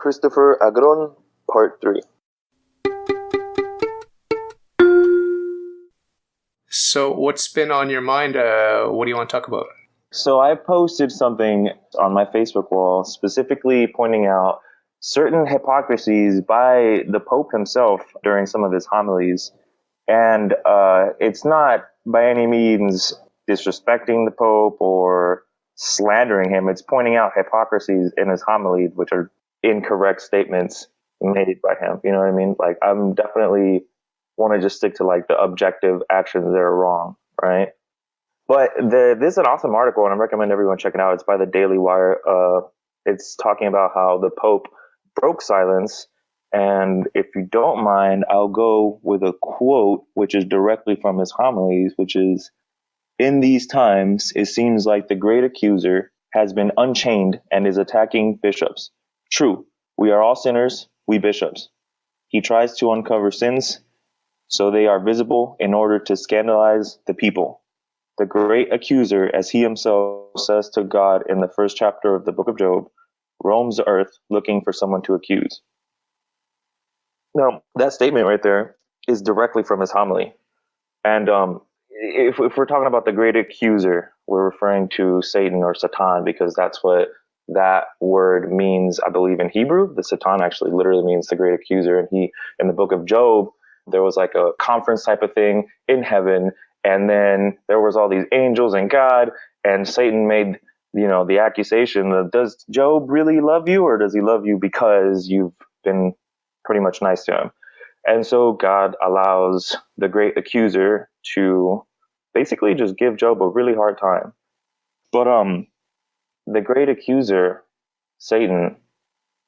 Christopher Agron, Part 3. So what's been on your mind? What do you want to talk about? So I posted something on my Facebook wall specifically pointing out certain hypocrisies by the Pope himself during some of his homilies. And it's not by any means disrespecting the Pope or slandering him. It's pointing out hypocrisies in his homilies, which are incorrect statements made by him. You know what I mean? Like, I'm definitely want to just stick to like the objective actions that are wrong, right? But this is an awesome article, and I recommend everyone check it out. It's by the Daily Wire. It's talking about how the Pope broke silence. And if you don't mind, I'll go with a quote, which is directly from his homilies, which is, "In these times, it seems like the great accuser has been unchained and is attacking bishops. True, we are all sinners, we bishops. He tries to uncover sins so they are visible in order to scandalize the people. The great accuser, as he himself says to God in the first chapter of the book of Job, roams the earth looking for someone to accuse." Now, that statement right there is directly from his homily. And if we're talking about the great accuser, we're referring to Satan or Satan, because that's what that word means, I believe, in Hebrew. The Satan actually literally means the great accuser. And in the book of Job, there was like a conference type of thing in heaven. And then there was all these angels and God, and Satan made, the accusation that, does Job really love you, or does he love you because you've been pretty much nice to him? And so God allows the great accuser to basically just give Job a really hard time. But the great accuser, Satan,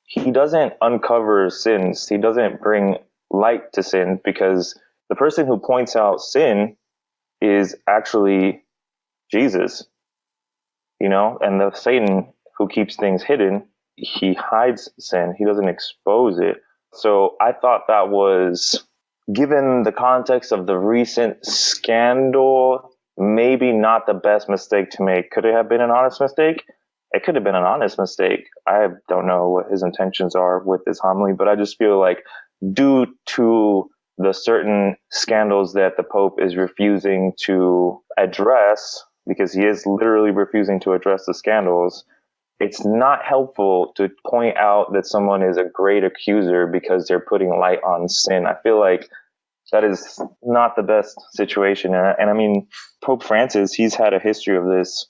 he doesn't uncover sins. He doesn't bring light to sin, because the person who points out sin is actually Jesus, and the Satan who keeps things hidden, he hides sin. He doesn't expose it. So I thought that was, given the context of the recent scandal, maybe not the best mistake to make. Could it have been an honest mistake? It could have been an honest mistake. I don't know what his intentions are with this homily, but I just feel like, due to the certain scandals that the Pope is refusing to address, because he is literally refusing to address the scandals, it's not helpful to point out that someone is a great accuser because they're putting light on sin. I feel like that is not the best situation. And I mean, Pope Francis, he's had a history of this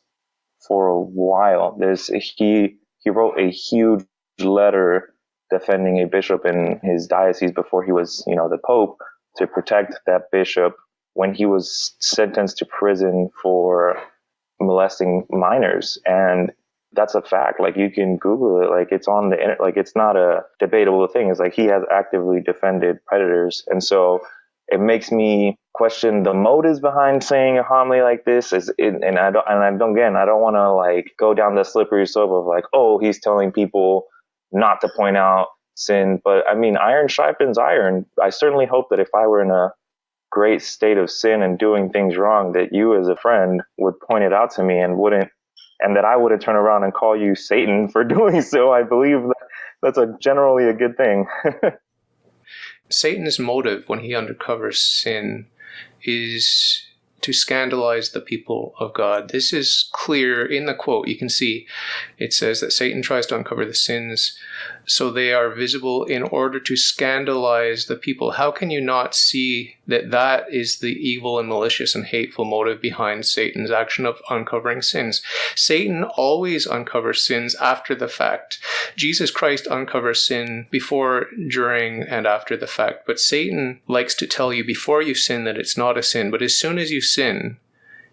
for a while. He wrote a huge letter defending a bishop in his diocese before he was, the Pope, to protect that bishop when he was sentenced to prison for molesting minors. And that's a fact. Like, you can Google it. Like, it's on the internet. Like, it's not a debatable thing. It's like he has actively defended predators. And so it makes me question the motives behind saying a homily like this. And I don't want to like go down the slippery slope of like, oh, he's telling people not to point out sin. But I mean, iron sharpens iron. I certainly hope that if I were in a great state of sin and doing things wrong, that you as a friend would point it out to me and that I wouldn't turn around and call you Satan for doing so. I believe that's generally a good thing. Satan's motive when he uncovers sin is to scandalize the people of God. This is clear in the quote. You can see it says that Satan tries to uncover the sins so they are visible in order to scandalize the people. How can you not see that that is the evil and malicious and hateful motive behind Satan's action of uncovering sins? Satan always uncovers sins after the fact. Jesus Christ uncovers sin before, during, and after the fact. But Satan likes to tell you before you sin that it's not a sin. But as soon as you sin,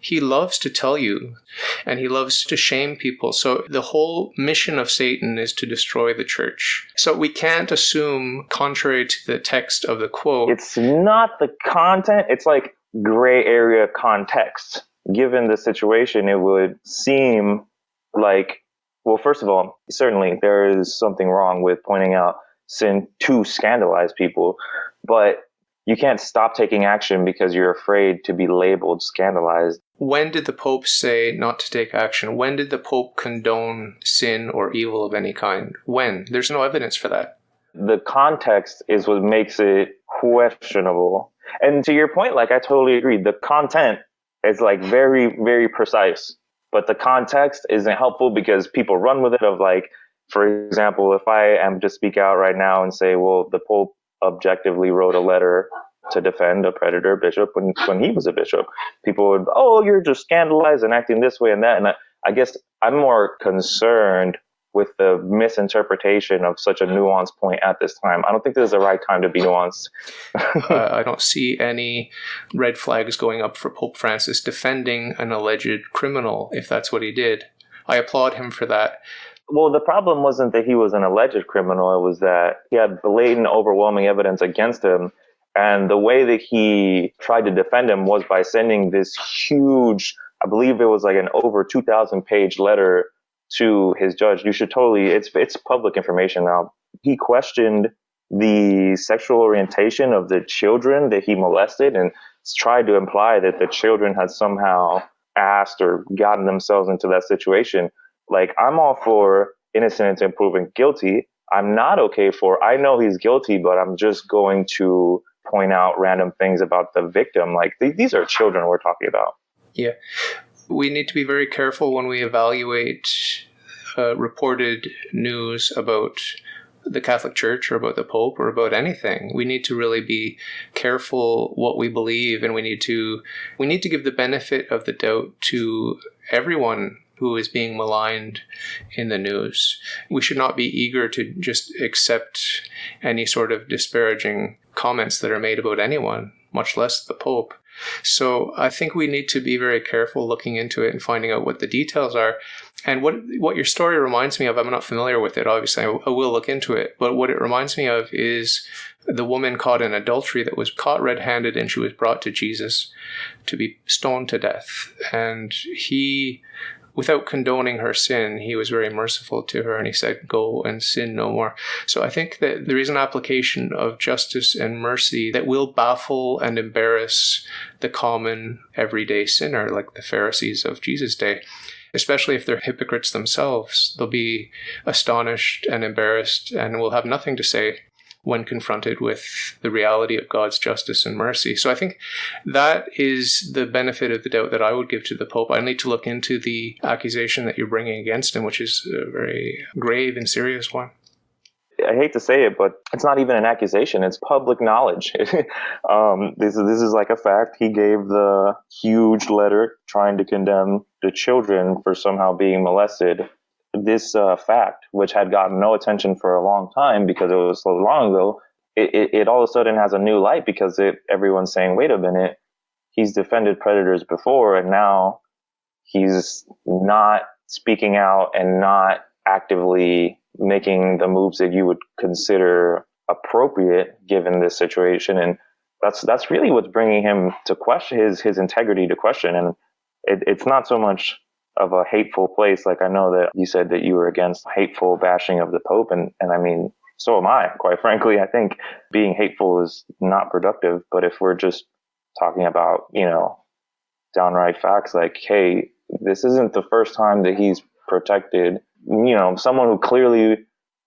he loves to tell you, and he loves to shame people. So the whole mission of Satan is to destroy the church. So we can't assume, contrary to the text of the quote, it's not the content, it's like gray area context. Given the situation, it would seem like, well, first of all, certainly there is something wrong with pointing out sin to scandalize people, but you can't stop taking action because you're afraid to be labeled scandalized. When did the Pope say not to take action? When did the Pope condone sin or evil of any kind? When? There's no evidence for that. The context is what makes it questionable. And to your point, like, I totally agree. The content is like very, very precise, but the context isn't helpful because people run with it of like, for example, if I am to speak out right now and say, well, the Pope objectively wrote a letter to defend a predator bishop when he was a bishop, people would, oh, you're just scandalized and acting this way and that. And I guess I'm more concerned with the misinterpretation of such a nuanced point at this time. I don't think this is the right time to be nuanced. I don't see any red flags going up for Pope Francis defending an alleged criminal, if that's what he did. I applaud him for that. Well, the problem wasn't that he was an alleged criminal. It was that he had blatant, overwhelming evidence against him. And the way that he tried to defend him was by sending this huge, I believe it was like an over 2,000 page letter to his judge. You should totally, it's public information now. He questioned the sexual orientation of the children that he molested and tried to imply that the children had somehow asked or gotten themselves into that situation. Like, I'm all for innocent until proven guilty. I'm not okay for, I know he's guilty, but I'm just going to point out random things about the victim. Like, these are children we're talking about. Yeah. We need to be very careful when we evaluate reported news about the Catholic Church or about the Pope or about anything. We need to really be careful what we believe, and we need to give the benefit of the doubt to everyone who is being maligned in the news. We should not be eager to just accept any sort of disparaging comments that are made about anyone, much less the Pope. So I think we need to be very careful looking into it and finding out what the details are. And what your story reminds me of, I'm not familiar with it, obviously, I will look into it, but what it reminds me of is the woman caught in adultery that was caught red-handed, and she was brought to Jesus to be stoned to death. And he, without condoning her sin, he was very merciful to her, and he said, go and sin no more. So I think that there is an application of justice and mercy that will baffle and embarrass the common everyday sinner, like the Pharisees of Jesus' day. Especially if they're hypocrites themselves, they'll be astonished and embarrassed and will have nothing to say when confronted with the reality of God's justice and mercy. So I think that is the benefit of the doubt that I would give to the Pope. I need to look into the accusation that you're bringing against him, which is a very grave and serious one. I hate to say it, but it's not even an accusation. It's public knowledge. This is like a fact. He gave the huge letter trying to condemn the children for somehow being molested. This fact, which had gotten no attention for a long time because it was so long ago, it all of a sudden has a new light because everyone's saying, wait a minute, he's defended predators before, and now he's not speaking out and not actively making the moves that you would consider appropriate given this situation. And that's really what's bringing him to question his integrity to question. And it's not so much of a hateful place. Like, I know that you said that you were against hateful bashing of the Pope. And I mean, so am I, quite frankly. I think being hateful is not productive. But if we're just talking about, downright facts, like, hey, this isn't the first time that he's protected, someone who clearly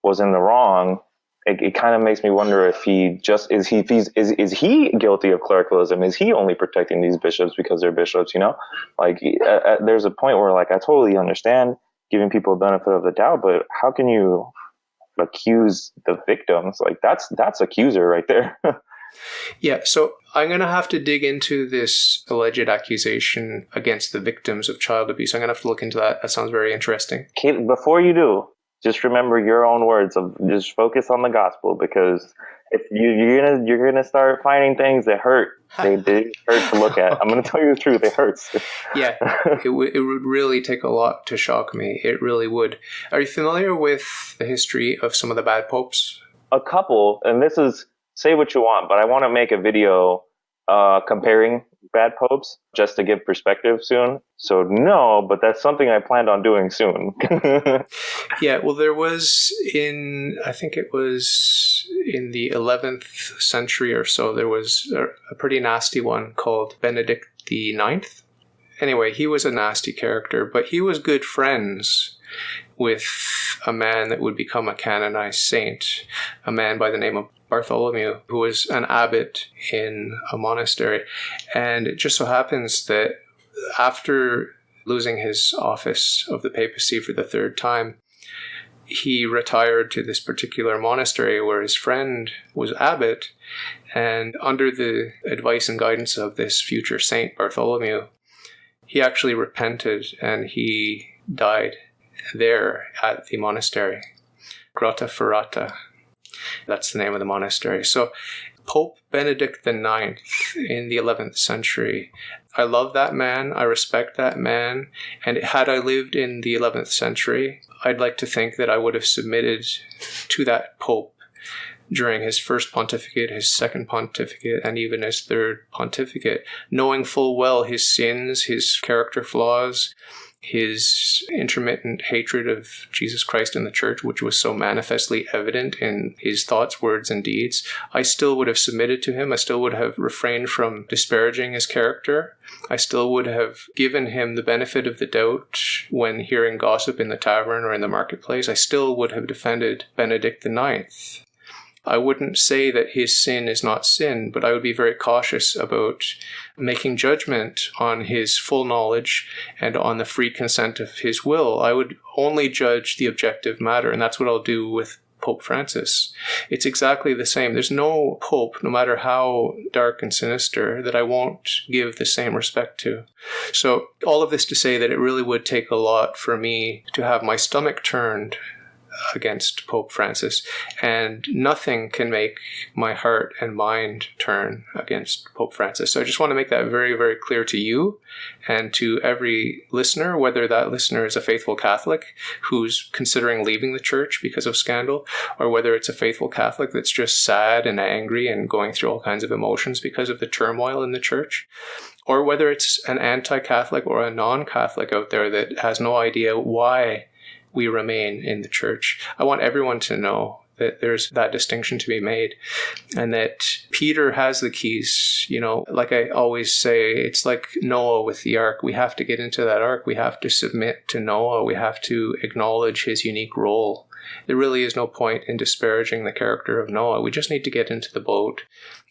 was in the wrong. It kind of makes me wonder if he just is he guilty of clericalism? Is he only protecting these bishops because they're bishops? Like, there's a point where, like, I totally understand giving people a benefit of the doubt, but how can you accuse the victims? Like, that's accuser right there. Yeah, so I'm going to have to dig into this alleged accusation against the victims of child abuse. I'm going to have to look into that. That sounds very interesting. Kate, before you do, just remember your own words of just focus on the gospel, because if you're gonna start finding things that hurt, they hurt to look at. Okay. I'm gonna tell you the truth, it hurts. Yeah, it would really take a lot to shock me. It really would. Are you familiar with the history of some of the bad popes? A couple, and this is, say what you want, but I want to make a video comparing bad popes just to give perspective soon. So no, but that's something I planned on doing soon. Yeah, well, there was I think it was in the 11th century or so, there was a pretty nasty one called Benedict the Ninth. Anyway, he was a nasty character, but he was good friends with a man that would become a canonized saint, a man by the name of Bartholomew, who was an abbot in a monastery. And it just so happens that after losing his office of the papacy for the third time, he retired to this particular monastery where his friend was abbot, and under the advice and guidance of this future saint, Bartholomew, he actually repented and he died there at the monastery. Grotta Ferrata, that's the name of the monastery. So Pope Benedict IX in the 11th century, I love that man, I respect that man, and had I lived in the 11th century, I'd like to think that I would have submitted to that pope during his first pontificate, his second pontificate, and even his third pontificate, knowing full well his sins, his character flaws, his intermittent hatred of Jesus Christ and the church, which was so manifestly evident in his thoughts, words, and deeds. I still would have submitted to him. I still would have refrained from disparaging his character. I still would have given him the benefit of the doubt when hearing gossip in the tavern or in the marketplace. I still would have defended Benedict IX. I wouldn't say that his sin is not sin, but I would be very cautious about making judgment on his full knowledge and on the free consent of his will. I would only judge the objective matter, and that's what I'll do with Pope Francis. It's exactly the same. There's no pope, no matter how dark and sinister, that I won't give the same respect to. So all of this to say that it really would take a lot for me to have my stomach turned against Pope Francis, and nothing can make my heart and mind turn against Pope Francis. So I just want to make that very, very clear to you and to every listener, whether that listener is a faithful Catholic who's considering leaving the church because of scandal, or whether it's a faithful Catholic that's just sad and angry and going through all kinds of emotions because of the turmoil in the church, or whether it's an anti-Catholic or a non-Catholic out there that has no idea why we remain in the church. I want everyone to know that there's that distinction to be made, and that Peter has the keys. You know, like I always say, it's like Noah with the ark. We have to get into that ark. We have to submit to Noah. We have to acknowledge his unique role. There really is no point in disparaging the character of Noah. We just need to get into the boat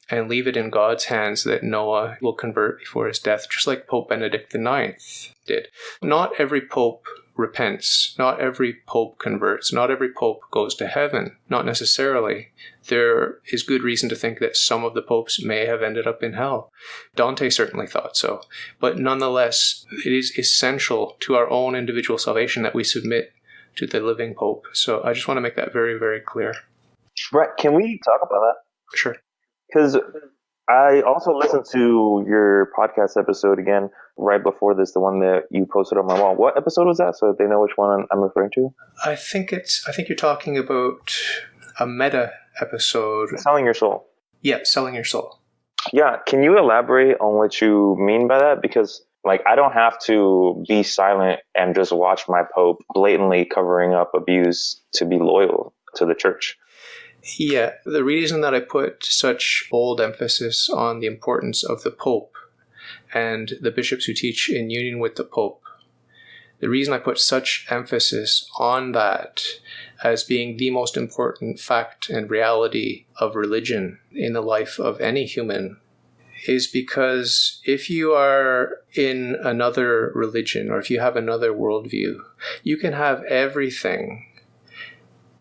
and leave it in God's hands that Noah will convert before his death, just like Pope Benedict IX did. Not every pope repents. Not every pope converts. Not every pope goes to heaven. Not necessarily. There is good reason to think that some of the popes may have ended up in hell. Dante certainly thought so. But nonetheless, it is essential to our own individual salvation that we submit to the living pope. So I just want to make that very, very clear. Brett, can we talk about that? Sure. Because I also listened to your podcast episode again right before this, the one that you posted on my wall. What episode was that, so that they know which one I'm referring to? I think you're talking about a meta episode. Selling Your Soul. Yeah, Selling Your Soul. Yeah, can you elaborate on what you mean by that? Because, I don't have to be silent and just watch my Pope blatantly covering up abuse to be loyal to the church. Yeah, the reason that I put such bold emphasis on the importance of the Pope and the bishops who teach in union with the Pope, the reason I put such emphasis on that as being the most important fact and reality of religion in the life of any human is because if you are in another religion or if you have another worldview, you can have everything.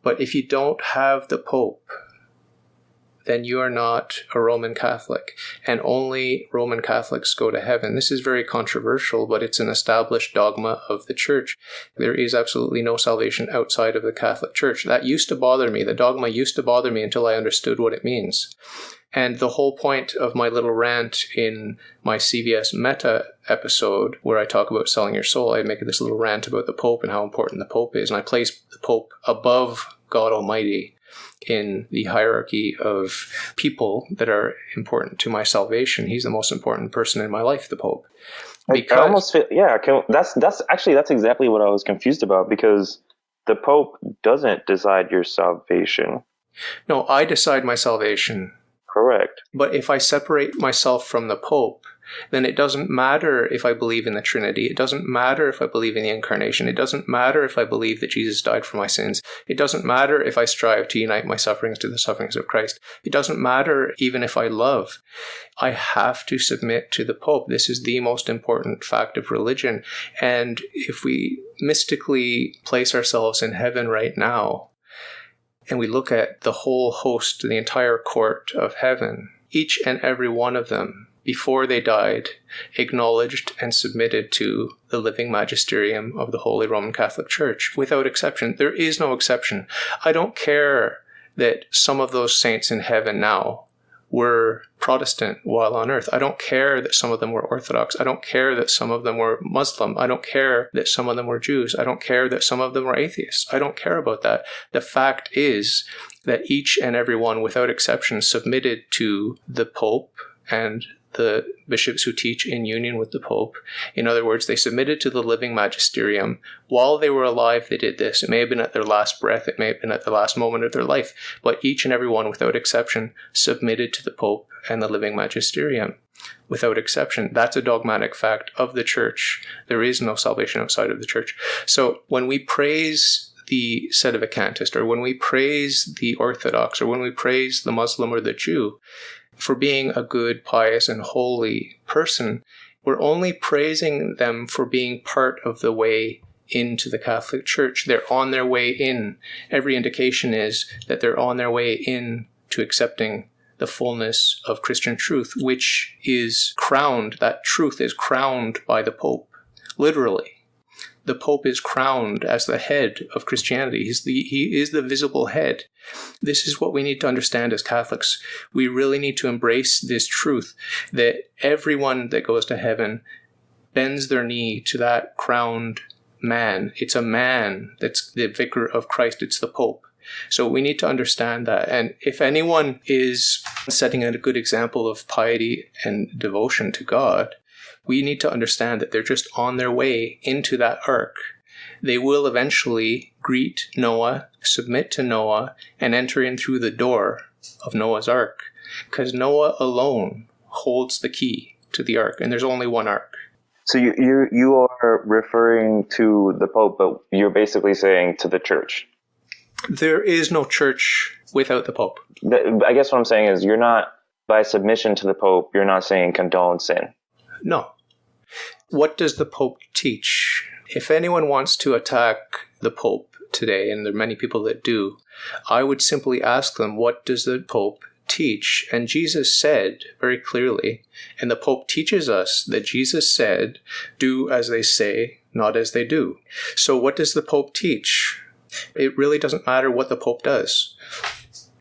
But if you don't have the Pope, then you are not a Roman Catholic, and only Roman Catholics go to heaven. This is very controversial, but it's an established dogma of the Church. There is absolutely no salvation outside of the Catholic Church. That used to bother me. The dogma used to bother me until I understood what it means. And the whole point of my little rant in my CVS Meta episode, where I talk about selling your soul, I make this little rant about the Pope and how important the Pope is. And I place the Pope above God Almighty in the hierarchy of people that are important to my salvation. He's the most important person in my life, the Pope. Because, I almost feel, that's exactly what I was confused about, because the Pope doesn't decide your salvation. No, I decide my salvation. Correct. But if I separate myself from the Pope, then it doesn't matter if I believe in the Trinity. It doesn't matter if I believe in the Incarnation. It doesn't matter if I believe that Jesus died for my sins. It doesn't matter if I strive to unite my sufferings to the sufferings of Christ. It doesn't matter even if I love. I have to submit to the Pope. This is the most important fact of religion. And if we mystically place ourselves in heaven right now, and we look at the whole host, the entire court of heaven, each and every one of them, before they died, acknowledged and submitted to the living magisterium of the Holy Roman Catholic Church, without exception. There is no exception. I don't care that some of those saints in heaven now were Protestant while on earth. I don't care that some of them were Orthodox. I don't care that some of them were Muslim. I don't care that some of them were Jews. I don't care that some of them were atheists. I don't care about that. The fact is that each and every one, without exception, submitted to the Pope and the bishops who teach in union with the Pope. In other words, they submitted to the living magisterium. While they were alive, they did this. It may have been at their last breath. It may have been at the last moment of their life. But each and every one, without exception, submitted to the Pope and the living magisterium. Without exception. That's a dogmatic fact of the Church. There is no salvation outside of the Church. So when we praise the sedevacantist, or when we praise the Orthodox, or when we praise the Muslim or the Jew, for being a good, pious, and holy person, we're only praising them for being part of the way into the Catholic Church. They're on their way in. Every indication is that they're on their way in to accepting the fullness of Christian truth, which is crowned, that truth is crowned by the Pope, literally. The Pope is crowned as the head of Christianity. He is the visible head. This is what we need to understand as Catholics. We really need to embrace this truth that everyone that goes to heaven bends their knee to that crowned man. It's a man that's the vicar of Christ. It's the Pope. So we need to understand that. And if anyone is setting a good example of piety and devotion to God, we need to understand that they're just on their way into that ark. They will eventually greet Noah, submit to Noah, and enter in through the door of Noah's ark, because Noah alone holds the key to the ark, and there's only one ark. So you are referring to the Pope, but you're basically saying to the Church. There is no church without the Pope. I guess what I'm saying is you're not, by submission to the Pope, you're not saying condone sin. No. What does the Pope teach? If anyone wants to attack the Pope today, and there are many people that do, I would simply ask them, what does the Pope teach? And Jesus said very clearly, and the Pope teaches us that Jesus said, do as they say, not as they do. So what does the Pope teach? It really doesn't matter what the Pope does.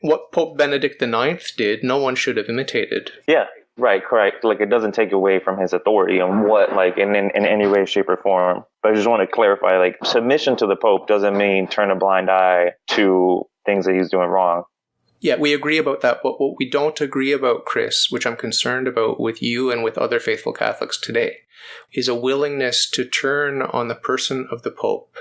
What Pope Benedict IX did, no one should have imitated. Yeah. Right, correct. Like, it doesn't take away from his authority on what, like, in any way, shape, or form. But I just want to clarify, like, submission to the Pope doesn't mean turn a blind eye to things that he's doing wrong. Yeah, we agree about that. But what we don't agree about, Chris, which I'm concerned about with you and with other faithful Catholics today, is a willingness to turn on the person of the Pope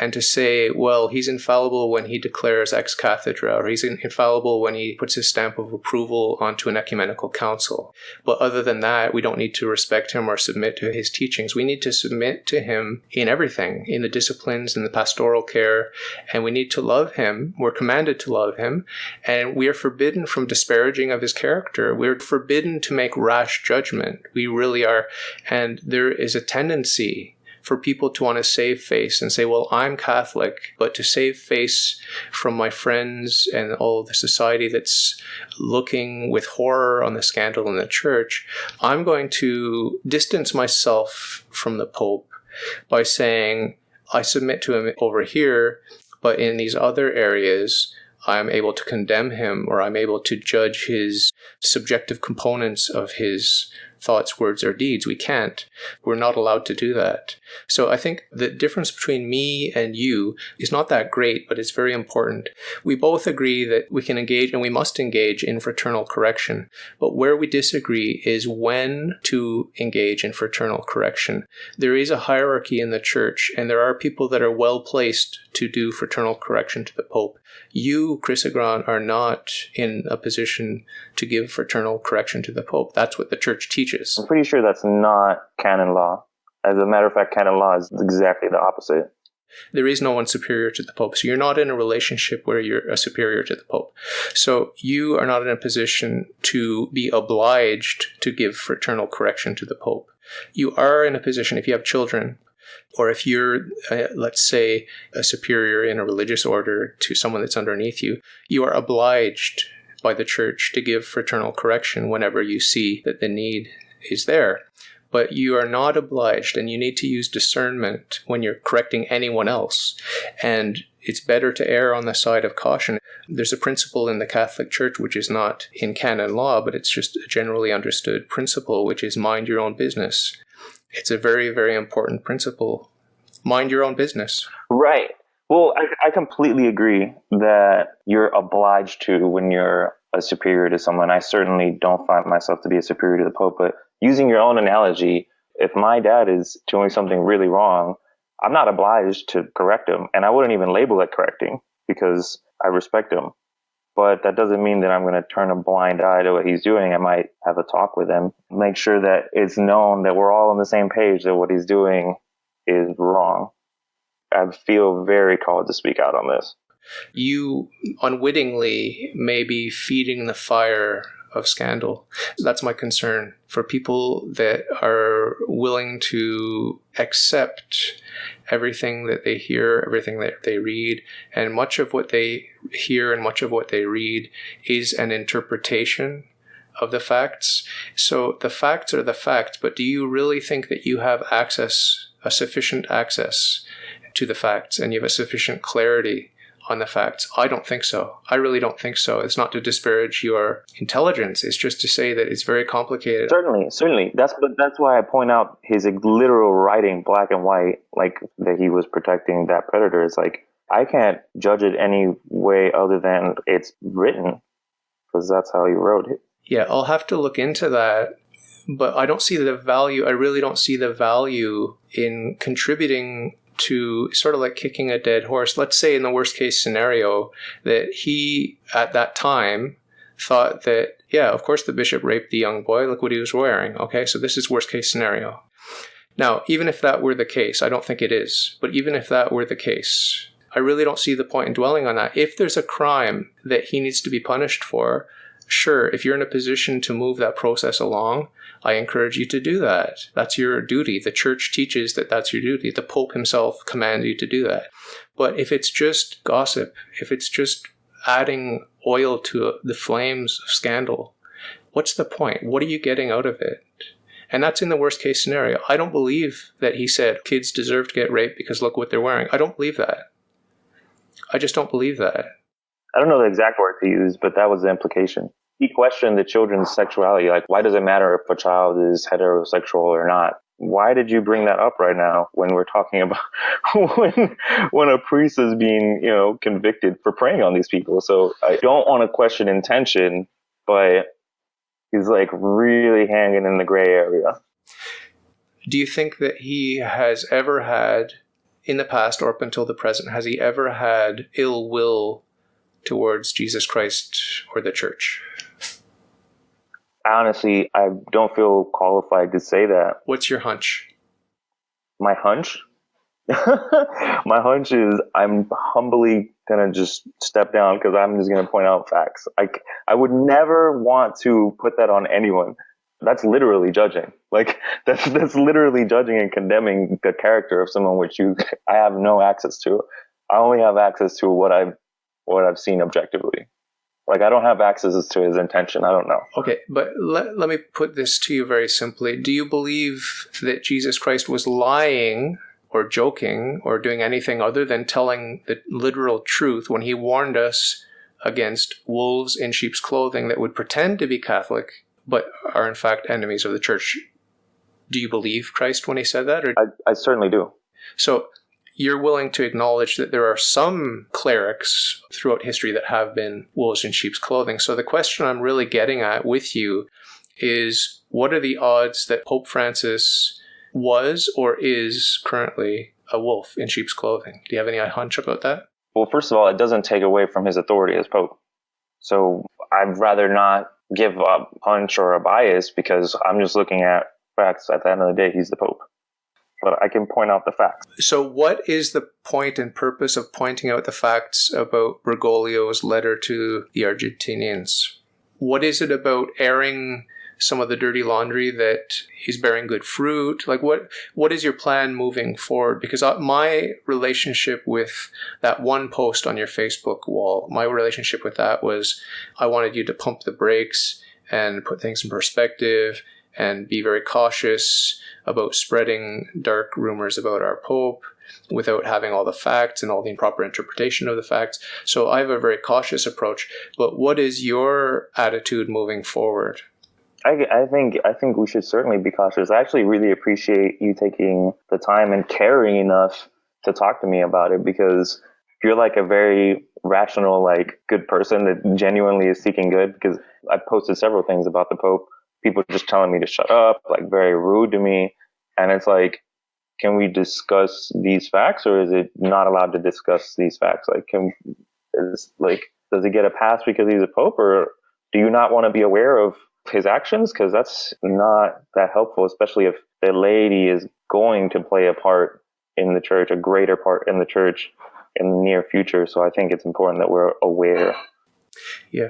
and to say, well, he's infallible when he declares ex cathedra, or he's infallible when he puts his stamp of approval onto an ecumenical council. But other than that, we don't need to respect him or submit to his teachings. We need to submit to him in everything, in the disciplines, in the pastoral care, and we need to love him. We're commanded to love him, and we are forbidden from disparaging of his character. We're forbidden to make rash judgment. We really are. And there is a tendency for people to want to save face and say, well, I'm Catholic, but to save face from my friends and all of the society that's looking with horror on the scandal in the Church, I'm going to distance myself from the Pope by saying, I submit to him over here, but in these other areas, I'm able to condemn him, or I'm able to judge his subjective components of his thoughts, words, or deeds. We can't. We're not allowed to do that. So I think the difference between me and you is not that great, but it's very important. We both agree that we can engage and we must engage in fraternal correction. But where we disagree is when to engage in fraternal correction. There is a hierarchy in the church, and there are people that are well placed to do fraternal correction to the Pope. You, Chris Agron, are not in a position to give fraternal correction to the Pope. That's what the church teaches. I'm pretty sure that's not canon law. As a matter of fact, canon law is exactly the opposite. There is no one superior to the Pope. So you're not in a relationship where you're a superior to the Pope. So you are not in a position to be obliged to give fraternal correction to the Pope. You are in a position, if you have children, or if you're, let's say, a superior in a religious order to someone that's underneath you, you are obliged by the church to give fraternal correction whenever you see that the need is there. But you are not obliged, and you need to use discernment when you're correcting anyone else. And it's better to err on the side of caution. There's a principle in the Catholic Church, which is not in canon law, but it's just a generally understood principle, which is mind your own business. It's a very, very important principle. Mind your own business. Right. Well, I completely agree that you're obliged to when you're a superior to someone. I certainly don't find myself to be a superior to the Pope, but using your own analogy, if my dad is doing something really wrong, I'm not obliged to correct him. And I wouldn't even label it correcting because I respect him. But that doesn't mean that I'm going to turn a blind eye to what he's doing. I might have a talk with him, make sure that it's known that we're all on the same page, that what he's doing is wrong. I feel very called to speak out on this. You unwittingly may be feeding the fire of scandal. That's my concern for people that are willing to accept everything that they hear, everything that they read, and much of what they hear and much of what they read is an interpretation of the facts. So the facts are the facts, but do you really think that you have access, a sufficient access to the facts, and you have a sufficient clarity on the facts? I don't think so. I really don't think so. It's not to disparage your intelligence. It's just to say that it's very complicated. Certainly. That's why I point out his literal writing, black and white, like that he was protecting that predator. It's like, I can't judge it any way other than it's written, because that's how he wrote it. Yeah, I'll have to look into that. But I don't see the value. I really don't see the value in contributing to sort of like kicking a dead horse. Let's say in the worst case scenario that he at that time thought that, yeah, of course the bishop raped the young boy. Look what he was wearing. Okay, so this is worst case scenario. Now, even if that were the case, I don't think it is, but even if that were the case, I really don't see the point in dwelling on that. If there's a crime that he needs to be punished for, sure, if you're in a position to move that process along, I encourage you to do that. That's your duty. The church teaches that that's your duty. The Pope himself commands you to do that. But if it's just gossip, if it's just adding oil to the flames of scandal, what's the point? What are you getting out of it? And that's in the worst case scenario. I don't believe that he said kids deserve to get raped because look what they're wearing. I don't believe that. I just don't believe that. I don't know the exact word to use, but that was the implication. He questioned the children's sexuality. Like, why does it matter if a child is heterosexual or not? Why did you bring that up right now when we're talking about when a priest is being, convicted for preying on these people? So I don't want to question intention, but he's like really hanging in the gray area. Do you think that he has ever had, in the past or up until the present, has he ever had ill will towards Jesus Christ or the church? Honestly, I don't feel qualified to say that. What's your hunch? My hunch? My hunch is I'm humbly going to just step down because I'm just going to point out facts. I would never want to put that on anyone. That's literally judging. Like, that's literally judging and condemning the character of someone which I have no access to. I only have access to what I've seen objectively. Like, I don't have access to his intention. I don't know. Okay, but let me put this to you very simply. Do you believe that Jesus Christ was lying or joking or doing anything other than telling the literal truth when he warned us against wolves in sheep's clothing that would pretend to be Catholic but are in fact enemies of the church. Do you believe Christ when he said that? Or I certainly do. so you're willing to acknowledge that there are some clerics throughout history that have been wolves in sheep's clothing. So the question I'm really getting at with you is, what are the odds that Pope Francis was or is currently a wolf in sheep's clothing? Do you have any hunch about that? Well, first of all, it doesn't take away from his authority as Pope. So I'd rather not give a hunch or a bias because I'm just looking at facts. At the end of the day, he's the Pope. But I can point out the facts. So what is the point and purpose of pointing out the facts about Bergoglio's letter to the Argentinians? What is it about airing some of the dirty laundry that he's bearing good fruit? Like, what is your plan moving forward? Because my relationship with that one post on your Facebook wall, my relationship with that was, I wanted you to pump the brakes and put things in perspective and be very cautious about spreading dark rumors about our Pope without having all the facts and all the improper interpretation of the facts. So I have a very cautious approach. But what is your attitude moving forward? I think we should certainly be cautious. I actually really appreciate you taking the time and caring enough to talk to me about it, because you're like a very rational, like good person that genuinely is seeking good. Because I posted several things about the Pope, people just telling me to shut up, like very rude to me. And it's like, can we discuss these facts, or is it not allowed to discuss these facts? Like, does it get a pass because he's a Pope, or do you not want to be aware of his actions? Because that's not that helpful, especially if the laity is going to play a part in the church, a greater part in the church in the near future. So I think it's important that we're aware. Yeah.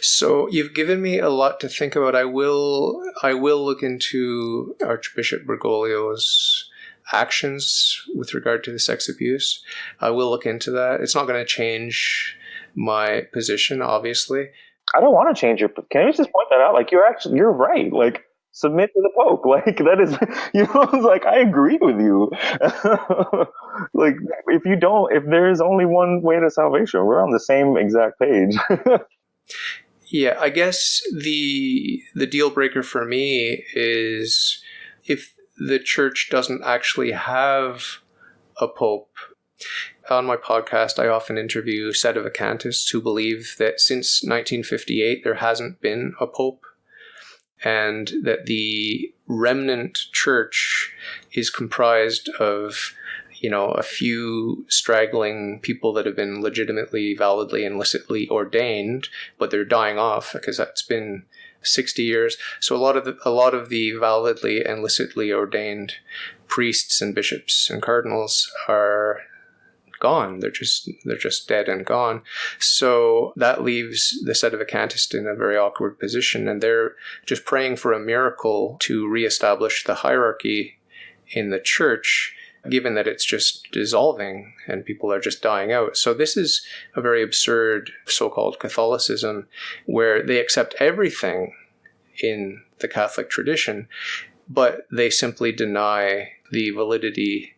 So you've given me a lot to think about. I will look into Archbishop Bergoglio's actions with regard to the sex abuse. I will look into that. It's not going to change my position, obviously. I don't want to change your. Can you just point that out? Like, you're right. Like, submit to the Pope. Like, that is, it's like, I agree with you. Like, if there is only one way to salvation, we're on the same exact page. Yeah, I guess the deal breaker for me is if the church doesn't actually have a pope. On my podcast, I often interview sedevacantists who believe that since 1958 there hasn't been a pope, and that the remnant church is comprised of a few straggling people that have been legitimately, validly, and licitly ordained, but they're dying off because that's been 60 years. So a lot of the validly and licitly ordained priests and bishops and cardinals are gone. They're just dead and gone. So that leaves the sedevacantist in a very awkward position, and they're just praying for a miracle to reestablish the hierarchy in the church, given that it's just dissolving and people are just dying out. So this is a very absurd so-called Catholicism where they accept everything in the Catholic tradition, but they simply deny the validity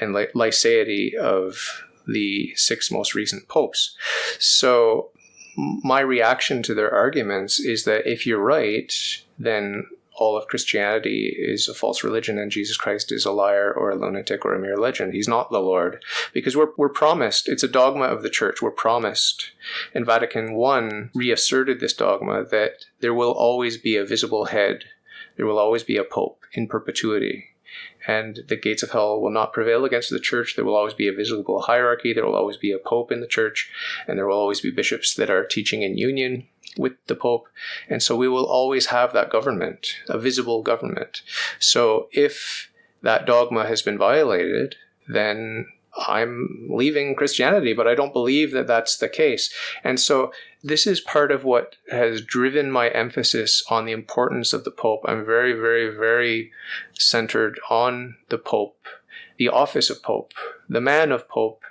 and liceity of the 6 most recent popes. So my reaction to their arguments is that if you're right, then all of Christianity is a false religion and Jesus Christ is a liar or a lunatic or a mere legend. He's not the Lord. Because we're promised, it's a dogma of the church, we're promised. And Vatican I reasserted this dogma that there will always be a visible head, there will always be a pope in perpetuity. And the gates of hell will not prevail against the church. There will always be a visible hierarchy. There will always be a pope in the church. And there will always be bishops that are teaching in union with the pope. And so we will always have that government, a visible government. So if that dogma has been violated, then I'm leaving Christianity, but I don't believe that that's the case. And so this is part of what has driven my emphasis on the importance of the Pope. I'm very, very, very centered on the Pope, the office of Pope, the man of Pope.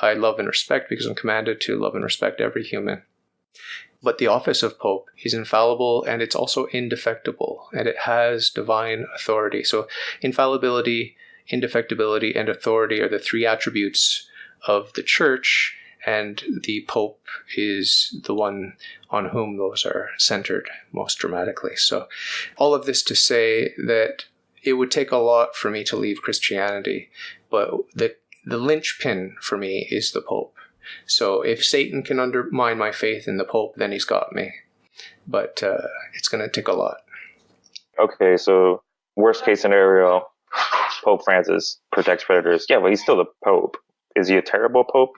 I love and respect because I'm commanded to love and respect every human. But the office of Pope is infallible and it's also indefectible, and it has divine authority. So infallibility, indefectibility, and authority are the 3 attributes of the church, and the Pope is the one on whom those are centered most dramatically. So all of this to say that it would take a lot for me to leave Christianity, but the linchpin for me is the Pope. So if Satan can undermine my faith in the Pope, then he's got me. But it's going to take a lot. Okay, so worst case scenario, Pope Francis protects predators. Yeah, but he's still the Pope. Is he a terrible Pope?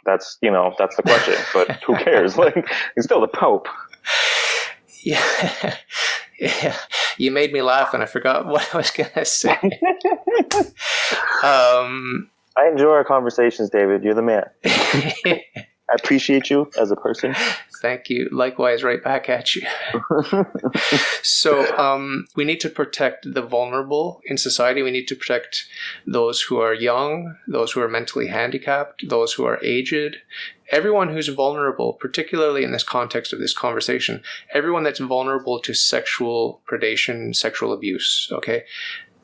That's the question. But who cares? Like, he's still the Pope. Yeah. Yeah. You made me laugh and I forgot what I was going to say. I enjoy our conversations, David. You're the man. I appreciate you as a person. Thank you. Likewise, right back at you. So we need to protect the vulnerable in society. We need to protect those who are young, those who are mentally handicapped, those who are aged, everyone who's vulnerable, particularly in this context of this conversation, everyone that's vulnerable to sexual predation, sexual abuse, okay?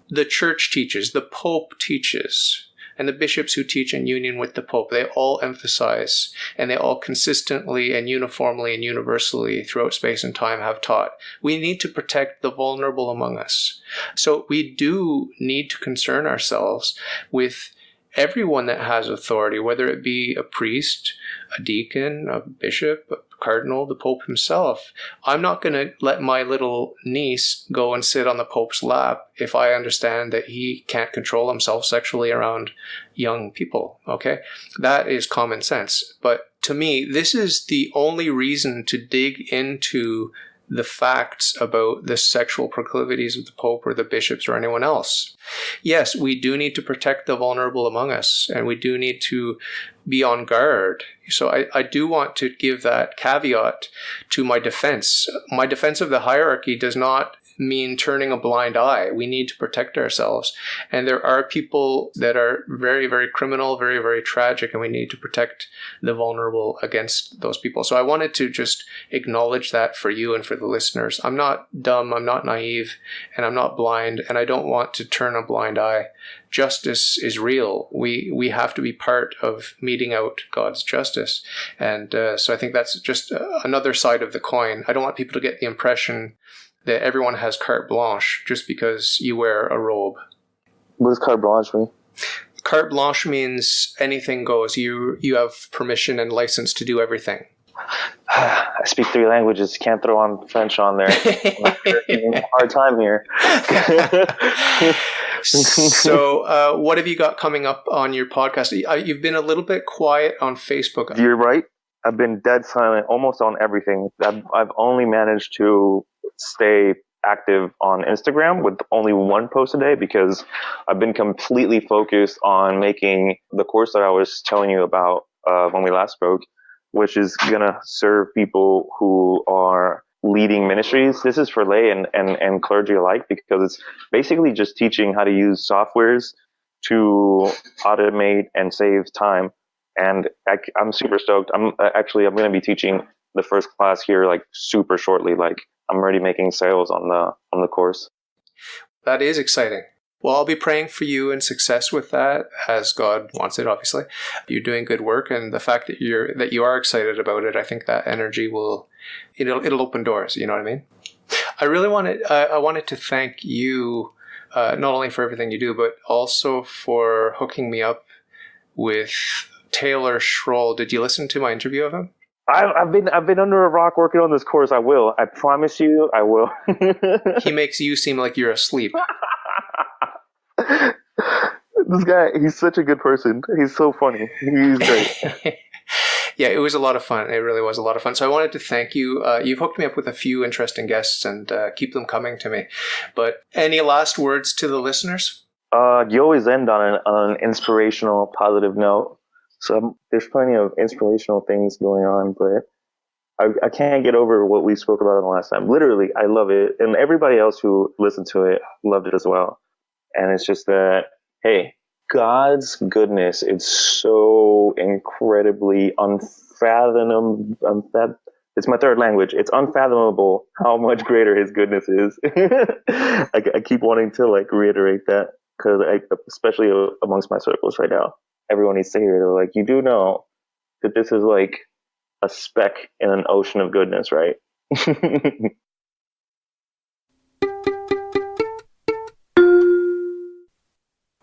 The church teaches, the Pope teaches, and the bishops who teach in union with the Pope, they all emphasize, and they all consistently and uniformly and universally throughout space and time have taught, we need to protect the vulnerable among us. So we do need to concern ourselves with everyone that has authority, whether it be a priest, a deacon, a bishop, a cardinal, the Pope himself. I'm not going to let my little niece go and sit on the Pope's lap if I understand that he can't control himself sexually around young people, okay? That is common sense. But to me, this is the only reason to dig into the facts about the sexual proclivities of the Pope or the bishops or anyone else. Yes, we do need to protect the vulnerable among us, and we do need to be on guard. So I do want to give that caveat to my defense. My defense of the hierarchy does not mean turning a blind eye. We need to protect ourselves. And there are people that are very, very criminal, very, very tragic, and we need to protect the vulnerable against those people. So I wanted to just acknowledge that for you and for the listeners. I'm not dumb, I'm not naive, and I'm not blind, and I don't want to turn a blind eye. Justice is real. We have to be part of meting out God's justice. And so I think that's just another side of the coin. I don't want people to get the impression that everyone has carte blanche just because you wear a robe. What does carte blanche mean? Carte blanche means anything goes. You have permission and license to do everything. I speak 3 languages. Can't throw on French on there. I'm having a hard time here. So what have you got coming up on your podcast? You've been a little bit quiet on Facebook. You're right. I've been dead silent almost on everything. I've only managed to stay active on Instagram with only 1 post a day because I've been completely focused on making the course that I was telling you about when we last spoke, which is going to serve people who are leading ministries. This is for lay and clergy alike because it's basically just teaching how to use softwares to automate and save time. And I'm super stoked. I'm going to be teaching the first class here like super shortly. Like I'm already making sales on the course. That is exciting. Well, I'll be praying for you and success with that, as God wants it, obviously. You're doing good work, and the fact that you are excited about it, I think that energy it'll open doors, you know what I mean? I really wanted to thank you, not only for everything you do, but also for hooking me up with Taylor Schroll. Did you listen to my interview of him? I've been under a rock working on this course. I will. I promise you, I will. He makes you seem like you're asleep. This guy, he's such a good person. He's so funny. He's great. Yeah, it was a lot of fun. It really was a lot of fun. So I wanted to thank you. You've hooked me up with a few interesting guests, and keep them coming to me. But any last words to the listeners? You always end on an inspirational, positive note. So there's plenty of inspirational things going on, but I can't get over what we spoke about in the last time. Literally, I love it. And everybody else who listened to it loved it as well. And it's just that, hey, God's goodness is so incredibly unfathomable. It's my 3rd language. It's unfathomable how much greater his goodness is. I keep wanting to reiterate that because especially amongst my circles right now, everyone needs to hear it. They're like, you do know that this is like a speck in an ocean of goodness, right?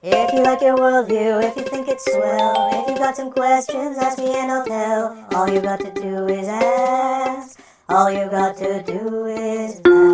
If you like your worldview, if you think it's swell, if you've got some questions, ask me and I'll tell. All you got to do is ask. All you got to do is ask.